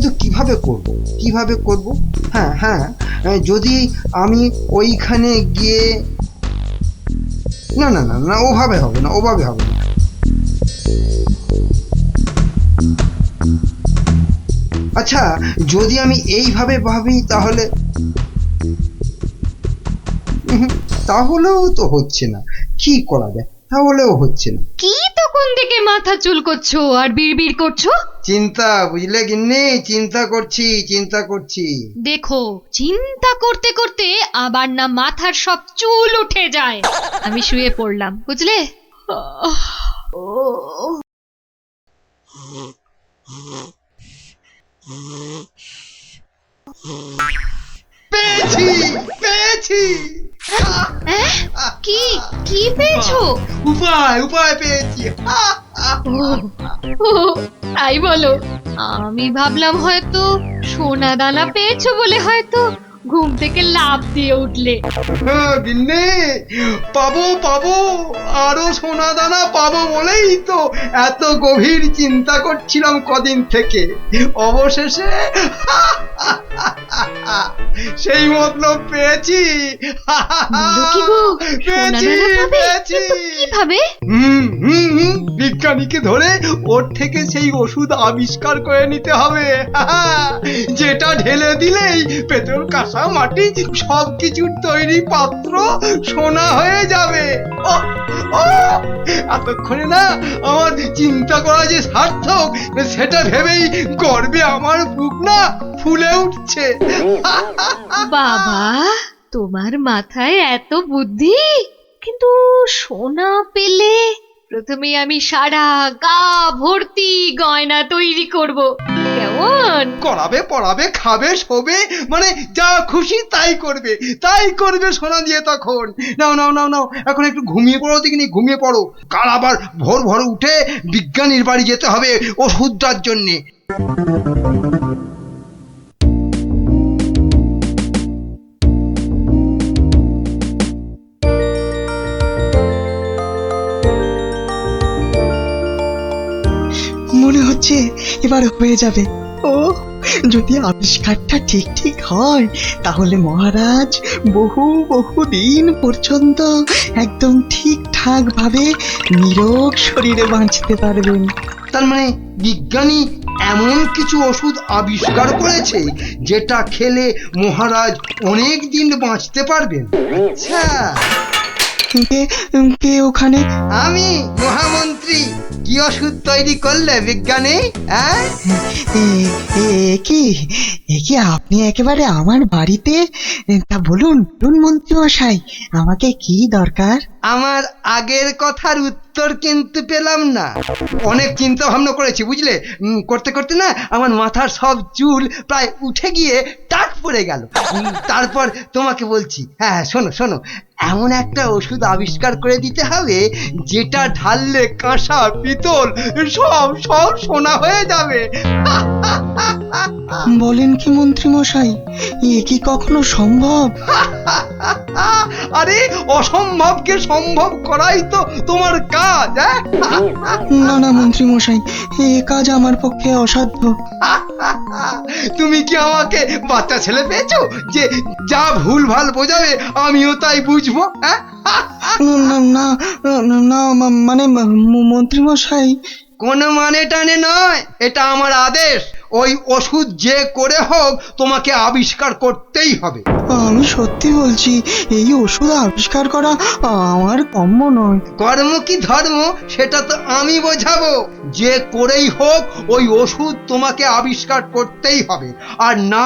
কিন্তু কিভাবে করব? হ্যাঁ হ্যাঁ, যদি আমি ওইখানে গিয়ে, না না না না, ওভাবে হবে না। আচ্ছা, যদি আমি এইভাবে ভাবি তাহলে, তাহলেও তো হচ্ছে না। কি করা যায়? তাহলেও হচ্ছে না। কি তখন থেকে মাথা চুলকোচ্ছো আর বিড়বিড় করছো? চিন্তা, বুঝলে গিন্নি, চিন্তা করছি। দেখো, চিন্তা করতে করতে আবার না মাথার সব চুল উঠে যায়। আমি শুয়ে পড়লাম, বুঝলে? পেয়েছি। কি কি পেয়েছো? উপায় পেয়েছি। ও, তাই বলো? আমি ভাবলাম হয়তো সোনা দানা পেয়েছো বলে হয়তো ঘুম থেকে লাফ দিয়ে উঠলে। গিন্নি, পাবো, আরো সোনা দানা পাবো বলেই তো এত গভীর চিন্তা করছিলাম কদিন থেকে। অবশেষে সেই মতলব পেয়েছি। বলো কি গো, সোনা দানা পাবে? কিন্তু কিভাবে? বিজ্ঞানীকে ধরে ওর থেকে সেই ওষুধ আবিষ্কার করে নিতে হবে, যেটা ঢেলে দিলেই পেট্রোল, কাঁসা, মাটি সবকিছুর তৈরি পাত্র সোনা হয়ে যাবে। এতক্ষণে না আমার চিন্তা করা যে সার্থক, সেটা ভেবেই গর্বে আমার বুক না ফুলে উঠছে। বাবা, তোমার মাথায় এত বুদ্ধি! কিন্তু সোনা পেলে প্রথমে আমি সারা গা ভর্তি গয়না তৈরি করব, কেমন? করাবে, পড়াবে, খাবে, শোবে, মানে যা খুশি তাই করবে সোনা দিয়ে। তখন নাও, এখন একটু ঘুমিয়ে পড়ো দেখিনি, ঘুমিয়ে পড়ো। কাল আবার ভোর উঠে বিজ্ঞানীর বাড়ি যেতে হবে ওষুধটার জন্যে। মনে হচ্ছে এবার হয়ে যাবে। ও, যদি আবিষ্কারটা ঠিক হয় তাহলে মহারাজ বহু দিন পর্যন্ত একদম ঠিকঠাক ভাবে নিরোগ শরীরে বাঁচতে পারবেন। তার মানে বিজ্ঞানী এমন কিছু ওষুধ আবিষ্কার করেছে যেটা খেলে মহারাজ অনেক দিন বাঁচতে পারবেন। আচ্ছা, কে ওখানে? আমি মহামন্ত্রী। কি ওষুধ তৈরি করলে বিজ্ঞানী? কি আপনি একেবারে আমার বাড়িতে? তা বলুন মন্ত্রী মশাই, আমাকে কি দরকার? আমার আগের কথার উত্তর কিন্তু পেলাম না। অনেক চিন্তা ভাবনা করেছি, বুঝলে। করতে না আমার মাথার সব চুল প্রায় উঠে গিয়ে টাক পড়ে গেল। তারপর তোমাকে বলছি, হ্যাঁ শোনো, এমন একটা ওষুধ আবিষ্কার করে দিতে হবে যেটা ঢাললে কাঁসা, পিতল সব সোনা হয়ে যাবে। বলেন কি মন্ত্রী মশাই, এ কি কখনো সম্ভব? আরে অসম্ভবকে সম্ভব করাই তো তোমার কাজ। না মন্ত্রী মশাই, এ কাজ আমার পক্ষে অসাধ্য। তুমি কি আমাকে বাচ্চা ছেলে পেয়েছো যে যা ভুলভাল বোঝাবে আমিও তাই বুঝবো? না মানে মন্ত্রী মশাই, কোনো মানে টানে নয়, এটা আমার আদেশ। ওই ওষুধ যে করে হোক তোমাকে আবিষ্কার করতেই হবে। আমি সত্যি বলছি, এই ওষুধ আবিষ্কার করা আমার কম্য নয়। কর্ম কি ধর্ম সেটা তো আমি বোঝাবো। যে করেই হোক ওই ওষুধ তোমাকে আবিষ্কার করতেই হবে। আর না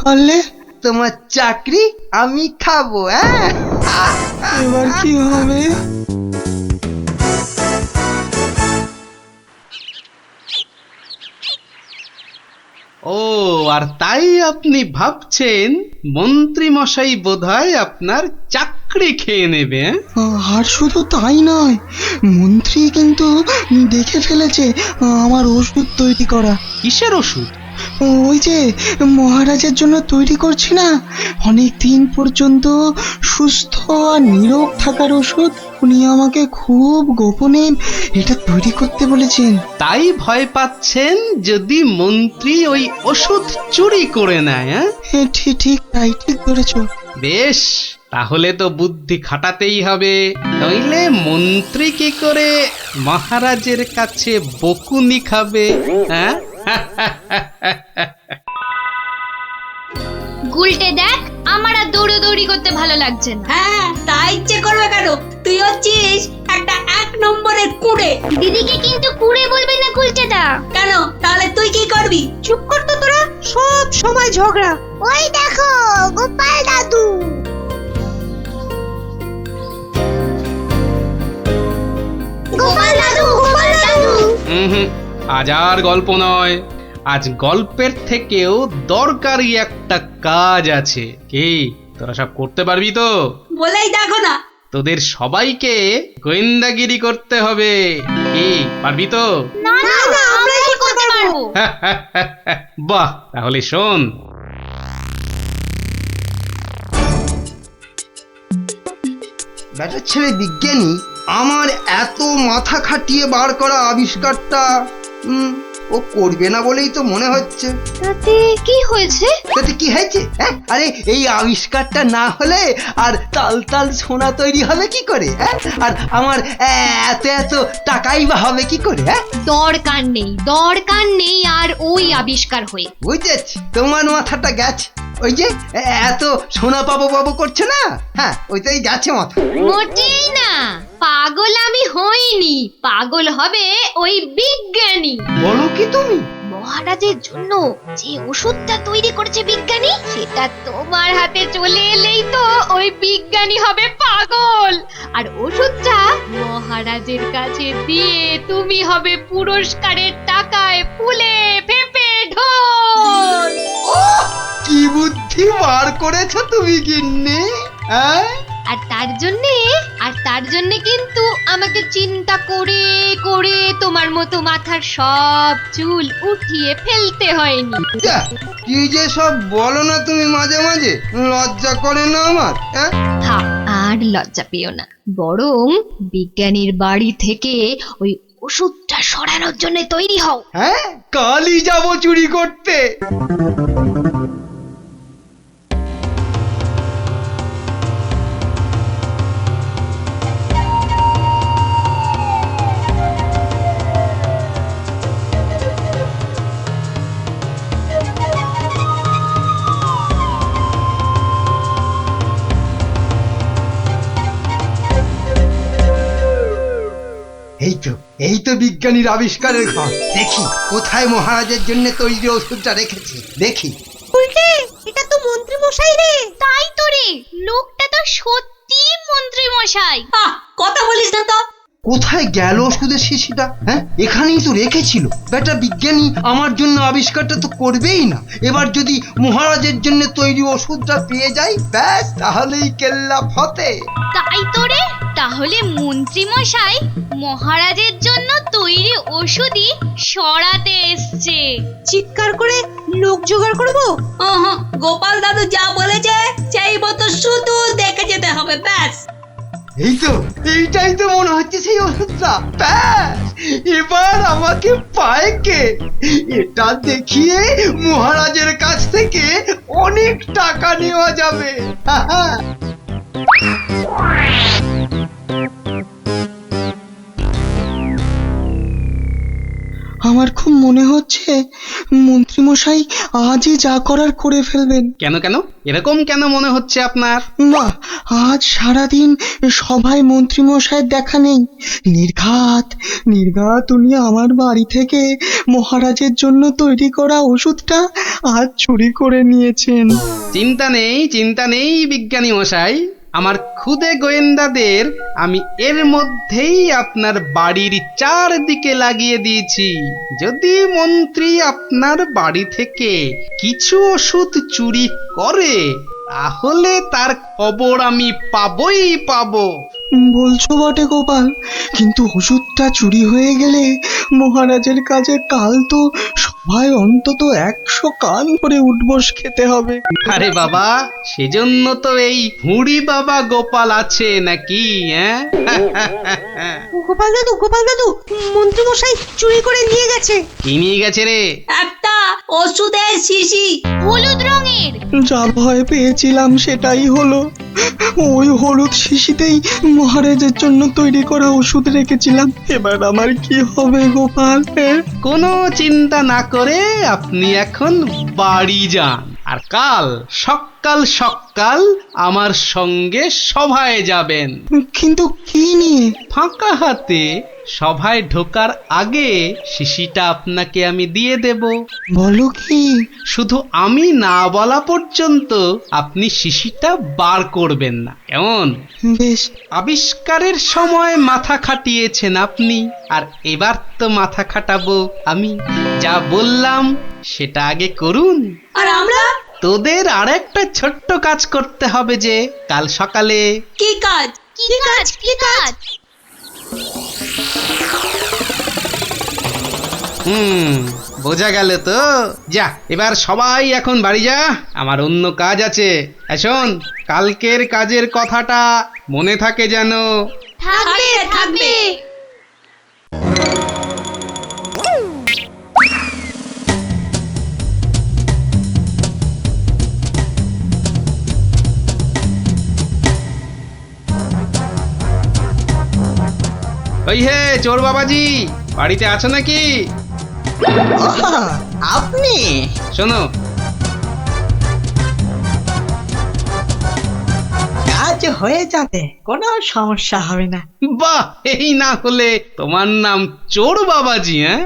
পারলে তোমার চাকরি আমি খাবো। এবার কি হবে? ও, আর তাই আপনি ভাবছেন মন্ত্রী মশাই বোধহয় আপনার চাকরি খেয়ে নেবে? আর শুধু তাই নয়, মন্ত্রী কিন্তু দেখে ফেলেছে আমার ওষুধ তৈরি করা। কিসের ওষুধ? ওই যে মহারাজের জন্য তৈরি করছি না, অনেক দিন পর্যন্ত সুস্থ আর নীরোগ থাকার ওষুধ, উনি আমাকে খুব গোপনে এটা তৈরি করতে বলেছেন। তাই ভয় পাচ্ছেন যদি মন্ত্রী ওই ওষুধ চুরি করে নেয়? হ্যাঁ, ঠিক ঠিক তাই, ঠিক ধরেছো। বেশ, তাহলে তো বুদ্ধি খাটাতেই হবে, নইলে মন্ত্রী কি করে মহারাজের কাছে বকুনি খাবে? হ্যাঁ, গুলটে দেখ, আমার আর দৌড়ি করতে ভালো লাগছে না। হ্যাঁ, তাই ইচ্ছে করবে কেন? তুই হচ্ছিস একটা 1 নম্বরের কুড়ে। দিদিকে কিন্তু কুড়ে বলবি না গুলটেদা। কেন? তাহলে তুই কি করবি? চুপ কর তো তোরা, সব সময় ঝগড়া। ওই দেখো গোপাল দাদু। গোপাল দাদু, গোপাল দাদু। হুম, আজ আর গল্প নয়, আজ গল্পের থেকেও দরকারি একটা কাজ আছে। কি তোরা সব করতে পারবি তো? বলেই দেখো না। তোদের সবাইকে গোয়েন্দাগিরি করতে হবে। কি পারবি তো? না না, আমরা কি করতে পারবো? বাহ, তাহলে শোন। ব্যাটার ছেলে বিজ্ঞানী আমার এত মাথা খাটিয়ে বার করা আবিষ্কারটা ও করবে না বলেই তো মনে হচ্ছে। তাতে কি হয়েছে? তাতে কি হয়েছে? হ্যাঁ, আরে এই আবিষ্কারটা না হলে আর তাল তাল সোনা তৈরি হবে কি করে? হ্যাঁ, আর আমার এত এত টাকাই বা হবে কি করে? হ্যাঁ, দরকার নেই আর ওই আবিষ্কার হয়ে। বুঝেছি, তোমার মাথাটা গেছে। ওই যে এত সোনা পাবো পাবো করছে না, হ্যাঁ ওইটাই গেছে মাথা। মোটেই না, পাগল আমি হইনি, পাগল হবে ওই বিজ্ঞানী। বলো কি তুমি? মহারাজের জন্য যে ওষুধটা তৈরি করেছে বিজ্ঞানী, সেটা তোমার হাতে চলে এলেই তো ওই বিজ্ঞানী হবে পাগল, আর ওষুধটা মহারাজের কাছে দিয়ে তুমি হবে পুরস্কারের টাকায় ফুলে ফেপে ঢোল। কি বুদ্ধি বার করেছো তুমি গিন্নি, হ্যাঁ? আর তার জন্যে কিন্তু আমাকে চিন্তা করে করে তোমার মতো মাথার সব চুল উঠিয়ে ফেলতে হয়নি। যা, কি যে সব বলো না তুমি মাঝে মাঝে, লজ্জা করে না আমার? হ্যাঁ, থাক, আর লজ্জা পেও না, বরং বিজ্ঞানীর বাড়ি থেকে ওই ওষুধটা সরানোর জন্য তৈরি হও। হ্যাঁ, কালই যাবো চুরি করতে। এই তো বিজ্ঞানীর আবিষ্কারের ঘর। দেখি কোথায় মহারাজের জন্য তৈরি ওষুধটা রেখেছি, দেখি। উল্টে, এটা তো মন্ত্রী মশাই রে। তাই তো রে, লোকটা তো সত্যি মন্ত্রী মশাই। কথা বলিস না তো। কোথায় গেল ওষুধের শিশিটা? হ্যাঁ, এখানেই তো রেখেছিল। বেটা বিজ্ঞানী আমার জন্য আবিষ্কারটা তো করবেই না। এবার যদি মহারাজের জন্য তৈরি ওষুধটা পেয়ে যাই, ব্যাস তাহলেই কেল্লা ফতে। তাই তো রে, তাহলে মন্ত্রী মশাই মহারাজের জন্য তৈরি ওষুধই সরাতে এসছে। চিৎকার করে লোক জোগাড় করবো। গোপাল দাদু যা বলেছে সেই মতো শুধু দেখে যেতে হবে, ব্যাস। এইটাই তো মনে হচ্ছে সেই ওষুধটা। ব্যাস, এবার আমাকে পায় কে? এটা দেখিয়ে মহারাজের কাছ থেকে অনেক টাকা নেওয়া যাবে। আমার খুব মনে হচ্ছে মন্ত্রীমশাই আজই যা করার করে ফেলবেন। কেন কেন এরকম কেন মনে হচ্ছে আপনার? না, আজ সারাদিন সভায় মন্ত্রীমশাইয়ের দেখা নেই। নির্ঘাত উনি আমার বাড়ি থেকে মহারাজের জন্য তৈরি করা ওষুধটা আজ চুরি করে নিয়েছেন। চিন্তা নেই বিজ্ঞানী মশাই, আমার খুদে গোয়েন্দাদের আমি এর মধ্যেই আপনার বাড়ির চারদিকে লাগিয়ে দিয়েছি। যদি মন্ত্রী আপনার বাড়ি থেকে কিছু ওষুধ চুরি করে, তাহলে তার খবর আমি পাবই পাবো। বলছো বটে গোপাল, কিন্তু ওষুধটা চুরি হয়ে গেলে মহারাজের কাছে কাল তো সভায় অন্তত 100 কান করে উঠবস খেতে হবে। আরে বাবা, সেজন্য তো এই হুড়ি বাবা গোপাল আছে নাকি, হ্যাঁ? গোপাল দাদু মন্ত্রী মশাই চুরি করে নিয়ে গেছে। কি নিয়ে গেছে রে? একটা ওষুধের শিশি। হলুদ রঙের। যা ভয় পেয়েছিলাম সেটাই হলো। ওই হলুদ শিশিতেই মহারাজের জন্য তৈরি করা ওষুধ রেখেছিলাম। এবার আমার কি হবে গোপাল? কোনো চিন্তা না করে আপনি এখন বাড়ি যান, আর কাল সকাল সকাল আমার সঙ্গে সভায় যাবেন। কিন্তু কি নিয়ে? ফাঁকা হাতে সভায় ঢোকার আগে শিশিটা আপনাকে আমি দিয়ে দেব। বলো কি? শুধু আমি না বলা পর্যন্ত আপনি শিশিটা বার করবেন না, কেমন? বেশ। আবিষ্কারের সময় মাথা খাটিয়েছেন আপনি, আর এবার তো মাথা খাটাবো আমি। যা বললাম সেটা আগে করুন। আর আমরা? তোদের আর একটা ছোট্ট কাজ করতে হবে যে কাল সকালে। কি কাজ? কি কাজ? কি কাজ? বোঝা গেল তো? যা, এবার সবাই এখন বাড়ি যা, আমার অন্য কাজ আছে। শোন, কালকের কাজের কথাটা মনে থাকে যেন। থাকবে থাকবে। ওই হে চোর বাবাজি, বাড়িতে আছো নাকি? আপনি? শোনো, কাজ হয়ে যাবে, কোনো সমস্যা হবে না। বাহ, এই না হলে তোমার নাম চোর বাবাজি? হ্যাঁ,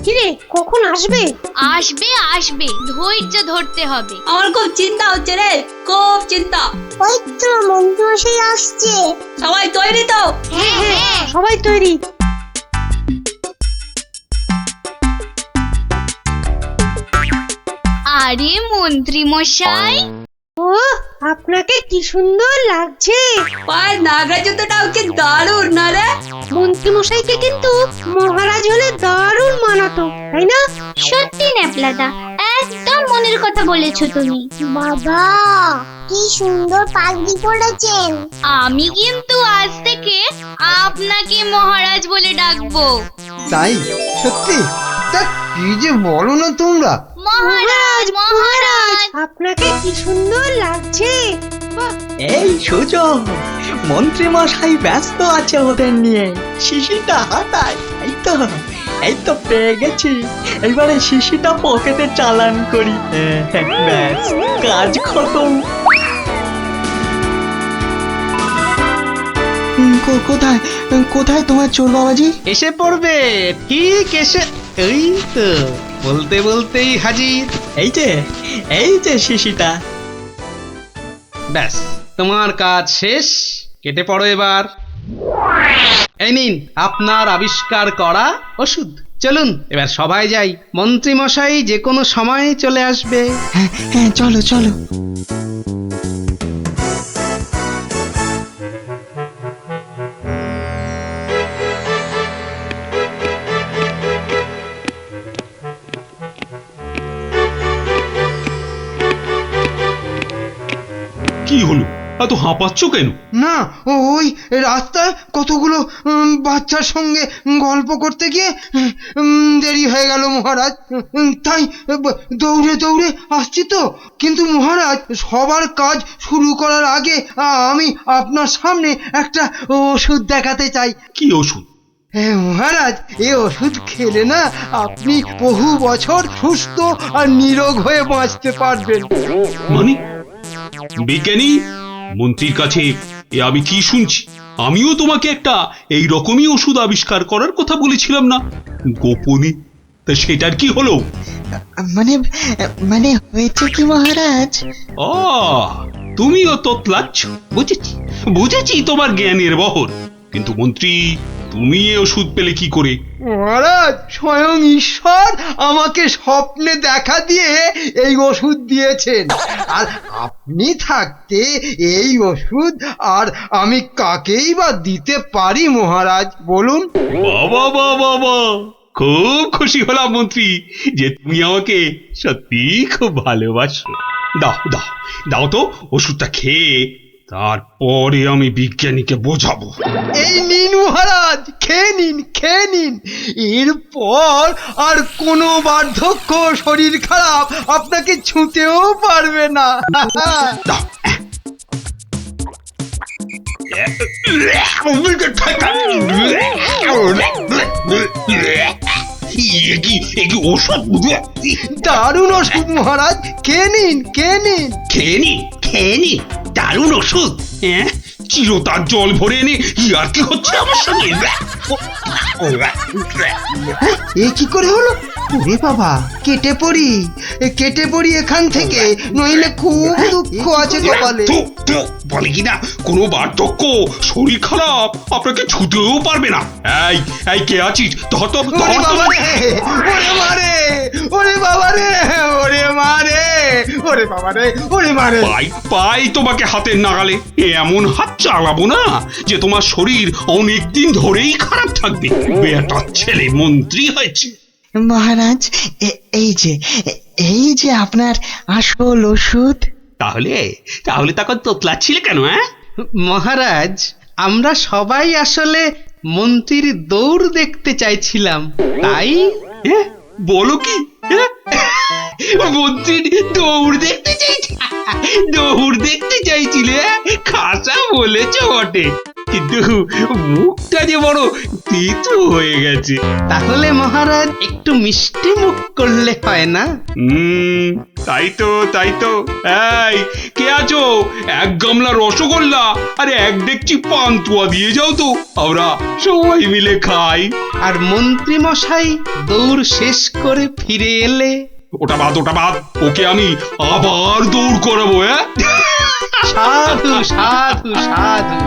কিরে কখন আসবে? আসবে আসবে, ধৈর্য ধরতে হবে। আমার খুব চিন্তা হচ্ছে রে, খুব চিন্তা। ওই তো মন্ত্রী মশাই আসছে। সবাই তৈরি তো? হ্যাঁ হ্যাঁ। সবাই তৈরি। আরে মন্ত্রী মশাই, ও আপনাকে কি সুন্দর লাগছে। পায়ের নাগরা জুতোটাও কি দারুণ না রে? মন্ত্রী মশাইকে কিন্তু মহারাজ হলে দারুণ মানাতো, তাই না? সত্যি ন্যাপলাদা, একদম মনের কথা বলেছো তুমি। বাবা কি সুন্দর পাগড়ি পরেছেন। আমি কিন্তু আজ থেকে আপনাকে মহারাজ বলে ডাকবো। তাই? সত্যি? তা কি যে বলো না তোমরা। মহারাজ মহারাজ। আপনাকে কি সুন্দর লাগছে। বাহ, এই সুযোগ, মন্ত্রী মশাই ব্যস্ত আছে ওদের নিয়ে। শিশিটা হাতায়। এই তো পেয়ে গেছি। এবারে শিশিটা পকেটে চালান করি। ব্যাস, কাজ খতম। কোথায় কোথায় তোমার চোর বাবাজি? এসে পড়বে, ঠিক এসে। এই তো বলতে বলতেই হাজির। এই যে শিশিটা। ব্যাস, তোমার কাজ শেষ, কেটে পড়ো এবার। এই নিন আপনার আবিষ্কার করা ওষুধ। চলুন এবার সবাই যাই, মন্ত্রী মশাই যে কোনো সময় চলে আসবে। হ্যাঁ চলো চলো। কি হলো, এত হাঁপাচ্ছ কেন? না, ওই রাস্তায় কতগুলো বাচ্চার সঙ্গে গল্প করতে গিয়ে দেরি হয়ে গেল মহারাজ। তাই দৌড়ে দৌড়ে আসছি তো। কিন্তু মহারাজ, সবার কাজ শুরু করার আগে আমি আপনার সামনে একটা ওষুধ দেখাতে চাই। কি ওষুধ? হ্যাঁ মহারাজ, এই ওষুধ খেলে না আপনি বহু বছর সুস্থ আর নিরোগ হয়ে বাঁচতে পারবেন। মানে বিজ্ঞানী মন্ত্রীর কাছে এ আমি কি শুনছি? আমিও তোমাকে একটা এই রকমই ওষুধ আবিষ্কার করার কথা বলেছিলাম না গোপনে? তা সেটার কি হলো? মানে হয়েছে কি মহারাজ? তুমিও তোতলাচ্ছ, বুঝেছি তোমার জ্ঞানের বহর। কিন্তু মন্ত্রী, তুমি এ ওষুধ পেলে কি করে? মহারাজ, স্বয়ং ঈশ্বর আমাকে স্বপ্নে দেখা দিয়ে এই ওষুধ দিয়েছেন। আর আপনি থাকতে এই ওষুধ আর আমি কাকেই বা দিতে পারি মহারাজ, বলুন? বাবা বাবা বাবা, খুব খুশি হলাম মন্ত্রী যে তুমি আমাকে সত্যি খুব ভালোবাসো। দাও দাও দাও তো ওষুধটা খেয়ে তারপরে আমি বিজ্ঞানীকে বোঝাবো। এই নিন মহারাজ, খেয়ে নিন, খেয়ে নিন। এরপর আর কোনো বার্ধক্য শরীর খারাপ আপনাকে ছুঁতেও পারবে না। দাও। এ কি ওষুধ? দারুণ ওষুধ মহারাজ, খেয়ে নিন, খেয়ে নিন। খেয়ে নি দারুণ ওষুধ। হ্যাঁ, চিরতার জল ভরে এনে আর কি হচ্ছে আমার সঙ্গে? এ কি করে হলো? ওরে বাবা, কেটে পড়ি, কেটে পড়ি এখান থেকে, নইলে খুব দুঃখ আছে কপালে। বলে কিনা কোনো বার্ধক্য শরীর খারাপ আপনাকে ছুতেও পারবে না। এই এই কে আছিস? ধর তো, ওরে বাবা রে, ওরে মারে, ওরে বাবা রে, ওরে মারে, ওরে বাবা রে, ওরে মারে। পাই তোমাকে হাতের নাগালে। এমন হাত চালাবো না যে তোমার শরীর অনেক দিন ধরেই খারাপ থাকবে। বেটার ছেলে মন্ত্রী হয়েছে। মহারাজ, এই যে আপনার আসল ওষুধ। তাহলে তাহলে তখন তোতলাচ্ছিলে কেন? হ্যাঁ মহারাজ, আমরা সবাই আসলে মন্ত্রীর দৌড় দেখতে চাইছিলাম, তাই। বলো কি? মন্ত্রীর দৌড় দেখতে চাইছি? দৌড় দেখতে চাইছিলে? খাসা বলেছ বটে, কিন্তু মুখটা যে বড় তেতো হয়ে গেছে। তাহলে মহারাজ একটু মিষ্টি মুখ করলে হয় না? তাই তো তাই তো। এই কে আছো? এক গামলা রসগোল্লা আর এক ডেকচি পান্তুয়া দিয়ে যাও তো, আমরা সবাই মিলে খাই। আর মন্ত্রী মশাই দৌড় শেষ করে ফিরে এলে? ওটা বাদ, ওকে আমি আবার দৌড় করাবো। হ্যাঁ, সাধু সাধু সাধু।